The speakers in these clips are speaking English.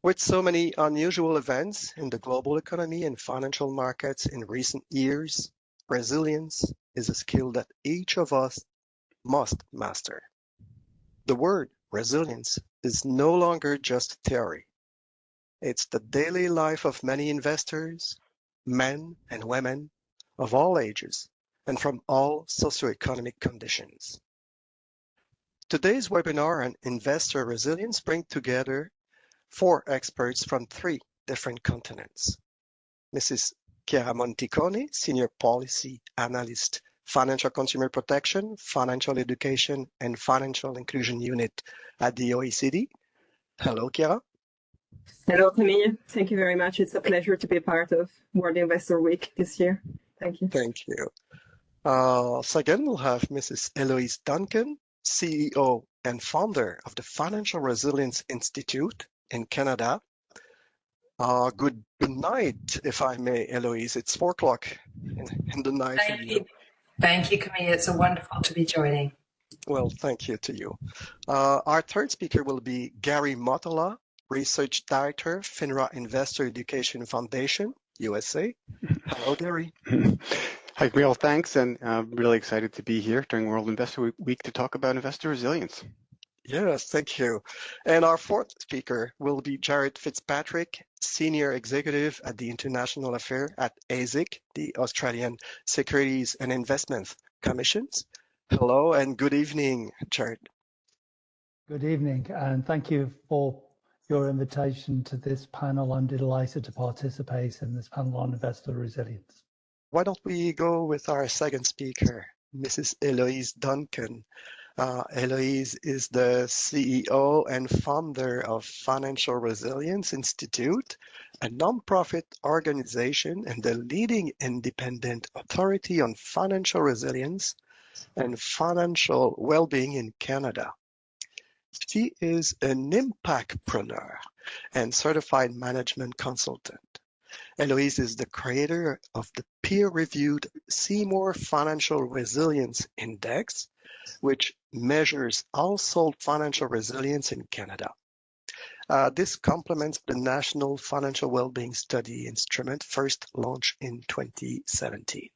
With so many unusual events in the global economy and financial markets in recent years, resilience is a skill that each of us must master. The word resilience is no longer just theory. It's the daily life of many investors, men and women of all ages and from all socioeconomic conditions. Today's webinar on investor resilience brings together 4 experts from 3 different continents. Mrs. Chiara Monticoni, Senior Policy Analyst, Financial Consumer Protection, Financial Education, and Financial Inclusion Unit at the OECD. Hello, Chiara. Hello, Camille. Thank you very much. It's a pleasure to be part of World Investor Week this year. Thank you. Thank you. Second, we'll have Mrs. Eloise Duncan, CEO and founder of the Financial Resilience Institute in Canada. Good night, if I may, Eloise. It's 4 o'clock in the night. Thank you, Camille. It's wonderful to be joining. Well, thank you to you. Our third speaker will be Gary Motola, Research Director, FINRA Investor Education Foundation, USA. Hello, Gary. Hi, Camille. Thanks, and I'm really excited to be here during World Investor Week to talk about investor resilience. Yes, thank you. And our fourth speaker will be Jared Fitzpatrick, Senior Executive at the International Affairs at ASIC, the Australian Securities and Investment Commissions. Hello and good evening, Jared. Good evening, and thank you for your invitation to this panel. I'm delighted to participate in this panel on investor resilience. Why don't we go with our second speaker, Mrs. Eloise Duncan. Eloise is the CEO and founder of Financial Resilience Institute, a nonprofit organization and the leading independent authority on financial resilience and financial well-being in Canada. She is an impactpreneur and certified management consultant. Eloise is the creator of the peer-reviewed Seymour Financial Resilience Index, which measures household financial resilience in Canada. This complements the National Financial Wellbeing Study Instrument, first launched in 2017.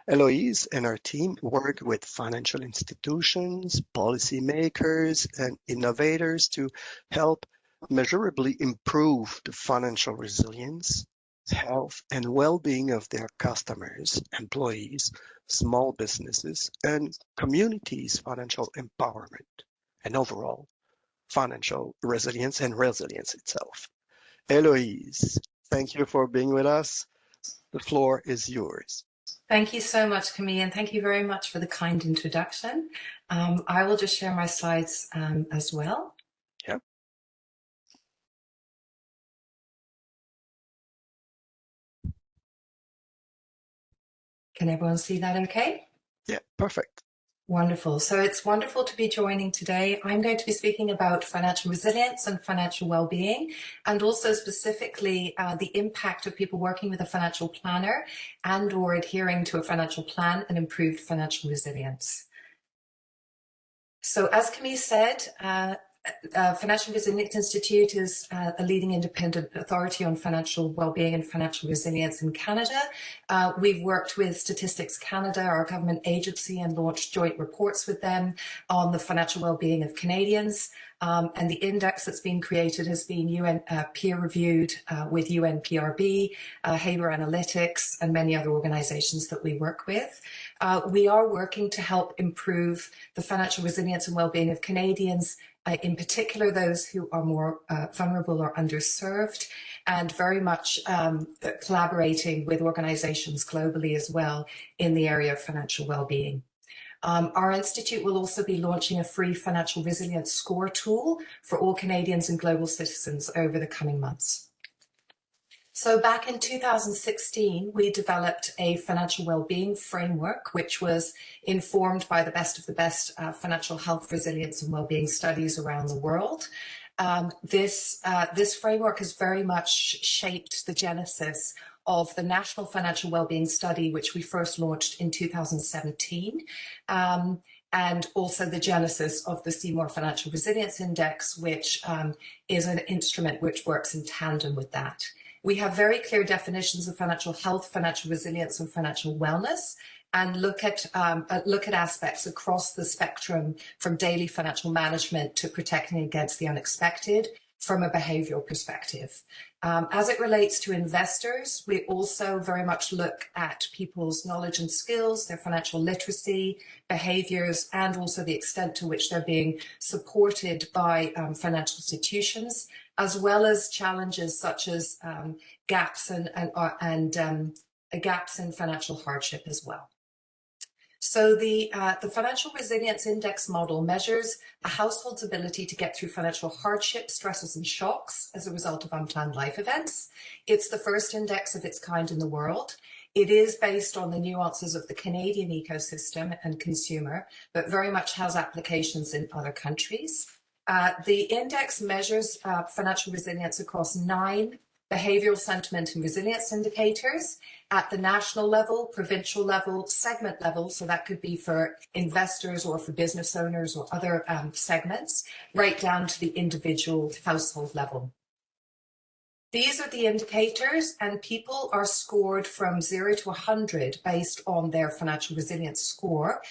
Eloise and her team work with financial institutions, policymakers, and innovators to help measurably improve the financial resilience, health, and well-being of their customers, employees, small businesses, and communities' financial empowerment, and overall financial resilience and resilience itself. Eloise, thank you for being with us. The floor is yours. Thank you so much, Camille, and thank you very much for the kind introduction. I will just share my slides as well. Yeah. Can everyone see that okay? Yeah, perfect. Wonderful. So it's wonderful to be joining today. I'm going to be speaking about financial resilience and financial well-being, and also specifically the impact of people working with a financial planner and or adhering to a financial plan and improved financial resilience. So as Camille said, Financial Resilience Institute is a leading independent authority on financial well-being and financial resilience in Canada. We've worked with Statistics Canada, our government agency, and launched joint reports with them on the financial well-being of Canadians. And the index that's been created has been UN peer-reviewed with UNPRB, Haber Analytics, and many other organizations that we work with. We are working to help improve the financial resilience and well-being of Canadians, in particular those who are more vulnerable or underserved, and very much collaborating with organizations globally as well in the area of financial well-being. Our institute will also be launching a free financial resilience score tool for all Canadians and global citizens over the coming months. So back in 2016, we developed a financial well-being framework, which was informed by the best of the best financial health, resilience and well-being studies around the world. This framework has very much shaped the genesis of the National Financial Wellbeing Study, which we first launched in 2017. and also the genesis of the Seymour Financial Resilience Index, which is an instrument which works in tandem with that. We have very clear definitions of financial health, financial resilience, and financial wellness, and look at aspects across the spectrum from daily financial management to protecting against the unexpected from a behavioral perspective. As it relates to investors, we also very much look at people's knowledge and skills, their financial literacy, behaviors, and also the extent to which they're being supported by financial institutions, as well as challenges such as gaps in financial hardship as well. So the Financial Resilience Index model measures a household's ability to get through financial hardship, stresses, and shocks as a result of unplanned life events. It's the first index of its kind in the world. It is based on the nuances of the Canadian ecosystem and consumer, but very much has applications in other countries. The index measures financial resilience across 9 behavioral sentiment and resilience indicators at the national level, provincial level, segment level, so that could be for investors or for business owners or other segments, right down to the individual household level. These are the indicators, and people are scored from 0 to 100 based on their financial resilience score.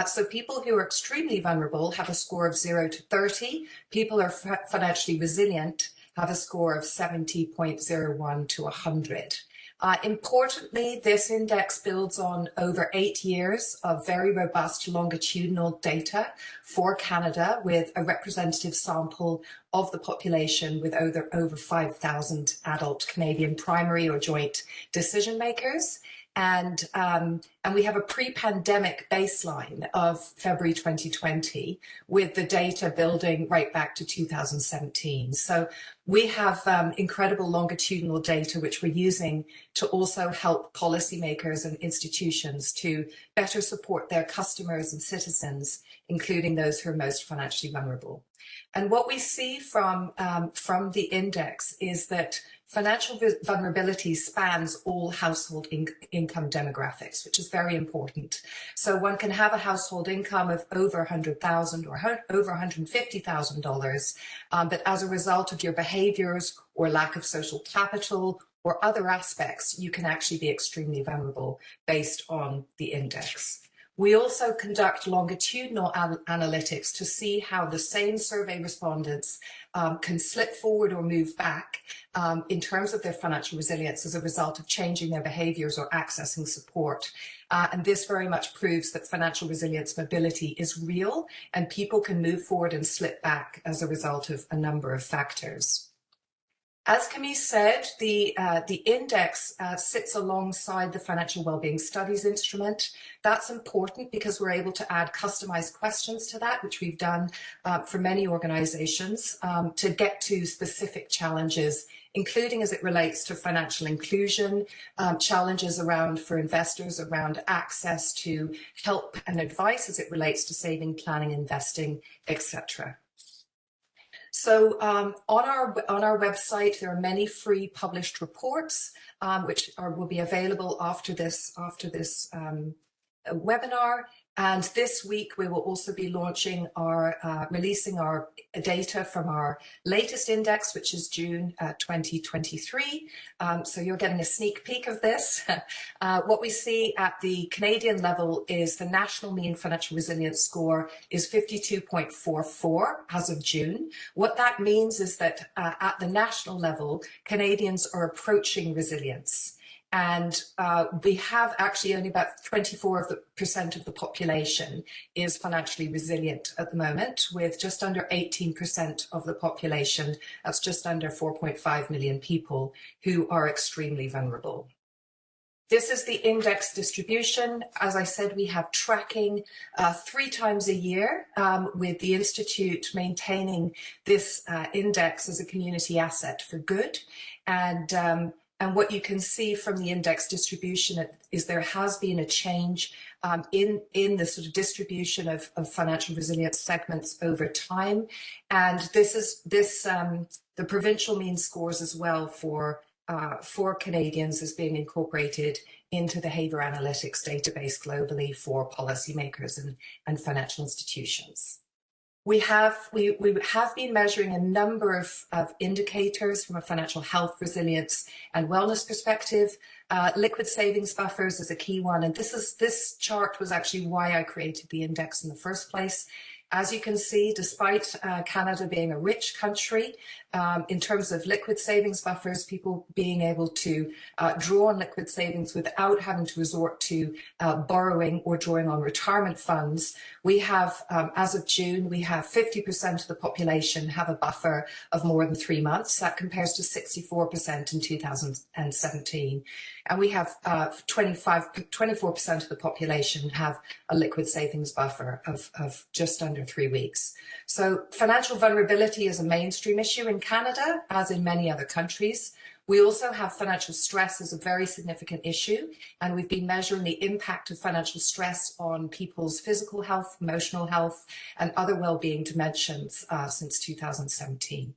So people who are extremely vulnerable have a score of 0 to 30. People who are financially resilient have a score of 70.01 to 100. Importantly, this index builds on over 8 years of very robust longitudinal data for Canada with a representative sample of the population with over 5,000 adult Canadian primary or joint decision makers. And we have a pre-pandemic baseline of February 2020 with the data building right back to 2017. So we have incredible longitudinal data which we're using to also help policymakers and institutions to better support their customers and citizens, including those who are most financially vulnerable. And what we see from the index is that financial vulnerability spans all household income demographics, which is very important. So one can have a household income of over $100,000 or over $150,000, but as a result of your behaviors or lack of social capital or other aspects, you can actually be extremely vulnerable based on the index. We also conduct longitudinal analytics to see how the same survey respondents can slip forward or move back in terms of their financial resilience as a result of changing their behaviors or accessing support. And this very much proves that financial resilience mobility is real and people can move forward and slip back as a result of a number of factors. As Camille said, the index sits alongside the Financial Wellbeing Studies instrument. That's important because we're able to add customized questions to that, which we've done for many organizations to get to specific challenges, including as it relates to financial inclusion, challenges around for investors around access to help and advice as it relates to saving, planning, investing, etc. So on our website, there are many free published reports which will be available after this webinar. And this week we will also be launching releasing our data from our latest index, which is June 2023. So you're getting a sneak peek of this. What we see at the Canadian level is the national mean financial resilience score is 52.44 as of June. What that means is that at the national level, Canadians are approaching resilience. And we have actually only about 24% of the population is financially resilient at the moment, with just under 18% of the population, that's just under 4.5 million people, who are extremely vulnerable. This is the index distribution. As I said, we have tracking 3 times a year with the Institute maintaining this index as a community asset for good. And what you can see from the index distribution is there has been a change in the sort of distribution of financial resilience segments over time. And this is the provincial mean scores as well for for Canadians is being incorporated into the behaviour analytics database globally for policymakers and financial institutions. We have been measuring a number of indicators from a financial health, resilience and wellness perspective. Liquid savings buffers is a key one, and this chart was actually why I created the index in the first place. As you can see, despite Canada being a rich country, in terms of liquid savings buffers, people being able to draw on liquid savings without having to resort to borrowing or drawing on retirement funds, we have, as of June, we have 50% of the population have a buffer of more than 3 months. That compares to 64% in 2017. And we have 24% of the population have a liquid savings buffer of just under 3 weeks. So financial vulnerability is a mainstream issue in Canada, as in many other countries. We also have financial stress as a very significant issue, and we've been measuring the impact of financial stress on people's physical health, emotional health, and other well-being dimensions since 2017.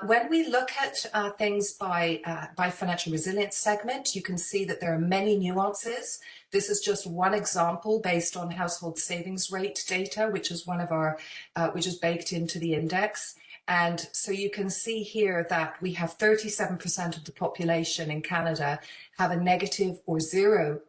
When we look at things by financial resilience segment, you can see that there are many nuances. This is just one example based on household savings rate data, which is one of our, which is baked into the index. And so you can see here that we have 37% of the population in Canada have a negative or 0%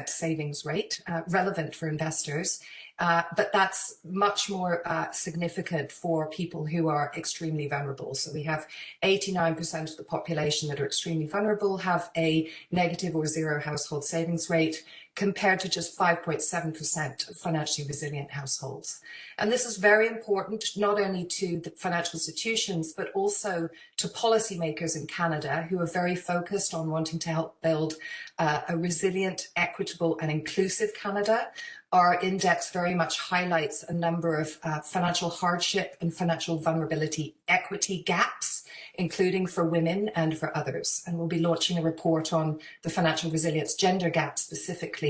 savings rate relevant for investors. But that's much more significant for people who are extremely vulnerable. So we have 89% of the population that are extremely vulnerable have a negative or 0 household savings rate, compared to just 5.7% of financially resilient households. And this is very important, not only to the financial institutions, but also to policymakers in Canada who are very focused on wanting to help build a resilient, equitable and inclusive Canada. Our index very much highlights a number of financial hardship and financial vulnerability equity gaps, including for women and for others. And we'll be launching a report on the financial resilience gender gap specifically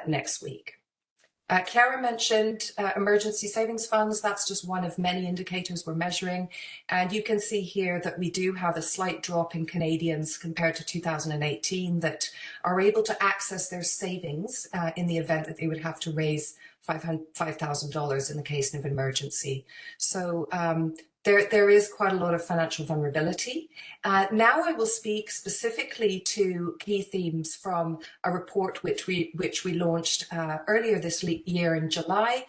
next week. Chiara mentioned emergency savings funds. That's just one of many indicators we're measuring. And you can see here that we do have a slight drop in Canadians compared to 2018 that are able to access their savings in the event that they would have to raise $5,000 in the case of emergency. So there is quite a lot of financial vulnerability. Now I will speak specifically to key themes from a report which we launched earlier this year in July,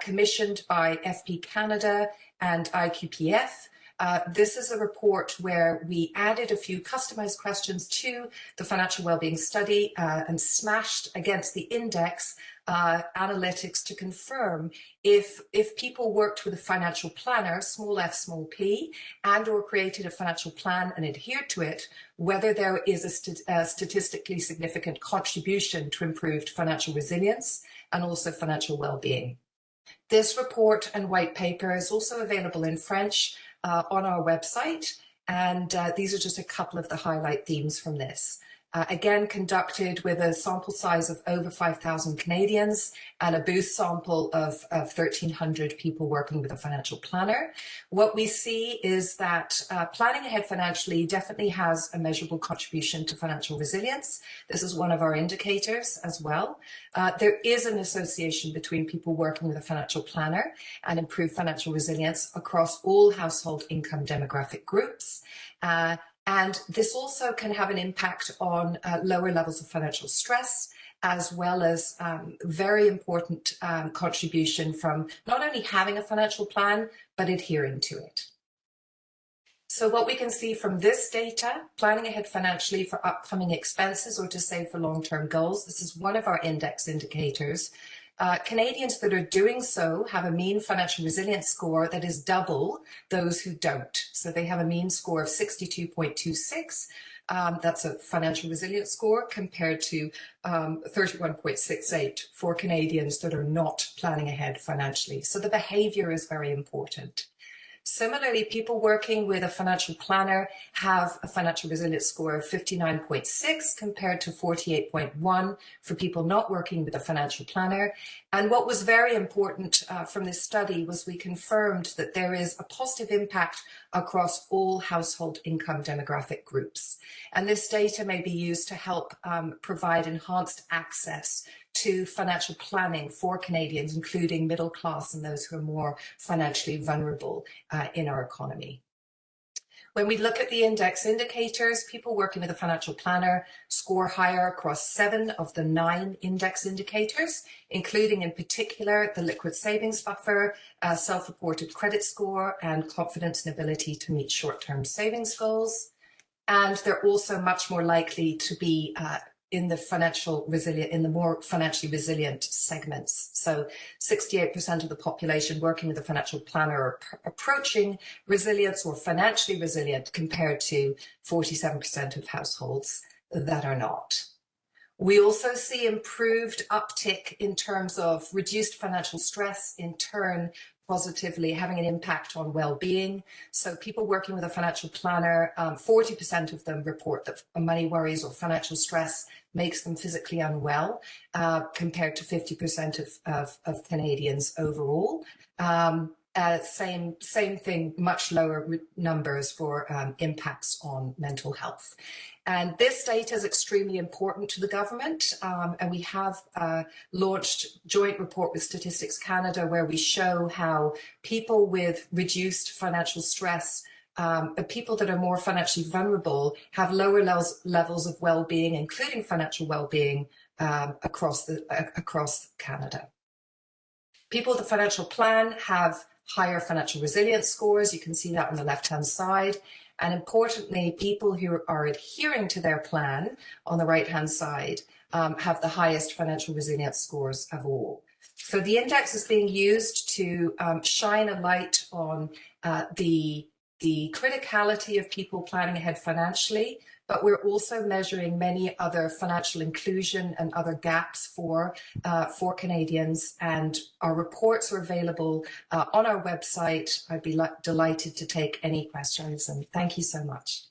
commissioned by FP Canada and IQPF. This is a report where we added a few customized questions to the financial wellbeing study and smashed against the index analytics to confirm if people worked with a financial planner, small f, small p, and or created a financial plan and adhered to it, whether there is a statistically significant contribution to improved financial resilience and also financial well-being. This report and white paper is also available in French on our website, and these are just a couple of the highlight themes from this. Again, conducted with a sample size of over 5,000 Canadians and a boost sample of 1,300 people working with a financial planner. What we see is that planning ahead financially definitely has a measurable contribution to financial resilience. This is one of our indicators as well. There is an association between people working with a financial planner and improved financial resilience across all household income demographic groups. And this also can have an impact on lower levels of financial stress, as well as very important contribution from not only having a financial plan, but adhering to it. So what we can see from this data, planning ahead financially for upcoming expenses or to save for long-term goals, this is one of our index indicators. Canadians that are doing so have a mean financial resilience score that is double those who don't. So they have a mean score of 62.26. That's a financial resilience score compared to 31.68 for Canadians that are not planning ahead financially. So the behavior is very important. Similarly, people working with a financial planner have a financial resilience score of 59.6 compared to 48.1 for people not working with a financial planner. And what was very important from this study was we confirmed that there is a positive impact across all household income demographic groups. And this data may be used to help provide enhanced access to financial planning for Canadians, including middle class and those who are more financially vulnerable in our economy. When we look at the index indicators, people working with a financial planner score higher across 7 of the 9 index indicators, including in particular the liquid savings buffer, self-reported credit score, and confidence and ability to meet short-term savings goals. And they're also much more likely to be in the more financially resilient segments. So 68% of the population working with a financial planner are approaching resilience or financially resilient compared to 47% of households that are not. We also see improved uptick in terms of reduced financial stress, in turn positively having an impact on well-being. So people working with a financial planner, 40% of them report that money worries or financial stress makes them physically unwell, compared to 50% of Canadians overall. Same thing, much lower numbers for impacts on mental health. And this data is extremely important to the government, and we have launched a joint report with Statistics Canada where we show how people with reduced financial stress, people that are more financially vulnerable, have lower levels of well-being, including financial well-being, across Canada. People with a financial plan have higher financial resilience scores. You can see that on the left-hand side. And importantly, people who are adhering to their plan on the right-hand side have the highest financial resilience scores of all. So the index is being used to shine a light on the criticality of people planning ahead financially, but we're also measuring many other financial inclusion and other gaps for Canadians, and our reports are available on our website. I'd be delighted to take any questions, and thank you so much.